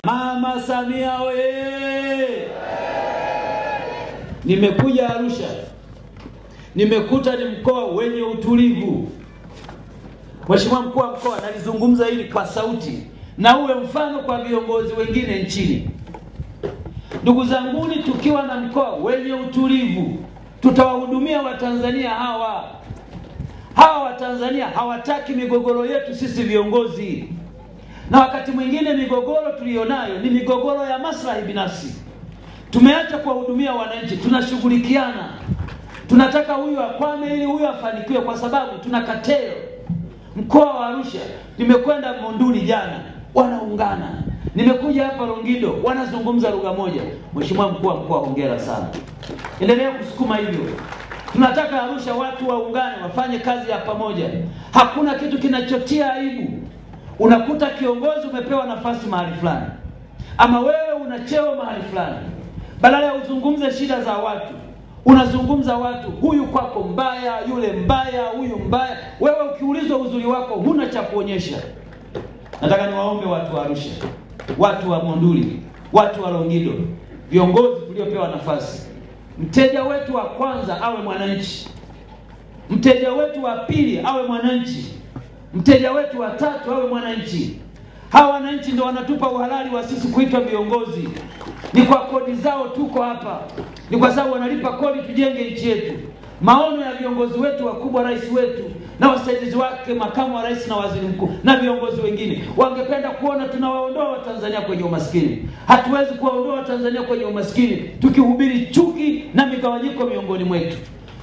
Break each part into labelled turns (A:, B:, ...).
A: Mama Samia oye! Nimekuja Arusha. Nimekuta ni mkoa wenye utulivu. Mheshimiwa mkuu wa mkoa, nalizungumza hili kwa sauti na uwe mfano kwa viongozi wengine nchini. Ndugu zanguni, tukiwa na mkoa wenye utulivu, tutawahudumia Watanzania hawa. Hawa Watanzania hawataki migogoro yetu sisi viongozi. Na wakati mwingine migogoro tulionayo ni migogoro ya maslahi binafsi. Tumeacha kuwahudumia wananchi, tunashughulikiana. Tunataka huyu akwame ili huyu afanikiwe kwa sababu tuna kateo. Mkoa wa Arusha, nimekwenda Monduli jana, wanaungana. Nimekuja hapa Longido, wanazungumza lugha moja. Mheshimiwa mkuu wa mkoa, hongera sana. Endelea kusukuma hivyo. Tunataka Arusha watu waungane, wafanye kazi ya pamoja. Hakuna kitu kinachotia aibu. Unakuta kiongozi umepewa nafasi mahali fulani, ama wewe una cheo mahali fulani, badala ya uzungumze shida za watu, unazungumza watu, huyu kwako mbaya, yule mbaya, huyu mbaya. Wewe ukiulizwa uzuri wako huna cha kuonyesha. Nataka niwaombe watu wa Arusha, watu wa Monduli, watu wa Longido, viongozi tuliopewa nafasi, mteja wetu wa kwanza awe mwananchi, mteja wetu wa pili awe mwananchi, mteja wetu wa tatu awe mwananchi. Hawa wananchi ndio wanatupa uhalali wa sisi kuitwa viongozi. Ni kwa kodi zao tuko hapa. Ni kwa sababu wanalipa kodi tujenge nchi yetu. Maono ya viongozi wetu wakubwa, rais wetu na wasaidizi wake, makamu wa rais na waziri mkuu na viongozi wengine, wangependa kuona tunawaondoa Watanzania kwenye umaskini. Hatuwezi kuwaondoa Watanzania kwenye umaskini tukihubiri chuki na migawanyiko miongoni mwetu.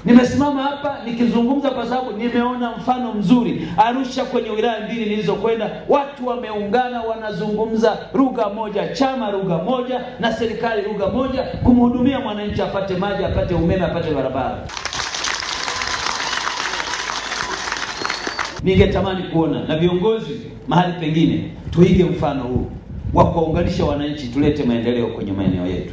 A: Nimesimama hapa nikizungumza kwa sababu nimeona mfano mzuri Arusha. Kwenye wilaya mbili nilizokwenda, watu wameungana, wanazungumza lugha moja, chama lugha moja na serikali lugha moja, kumhudumia mwananchi apate maji, apate umeme, apate barabara. Ningetamani kuona na viongozi mahali pengine tuige mfano huu wa kuunganisha wananchi, tulete maendeleo kwenye maeneo yetu.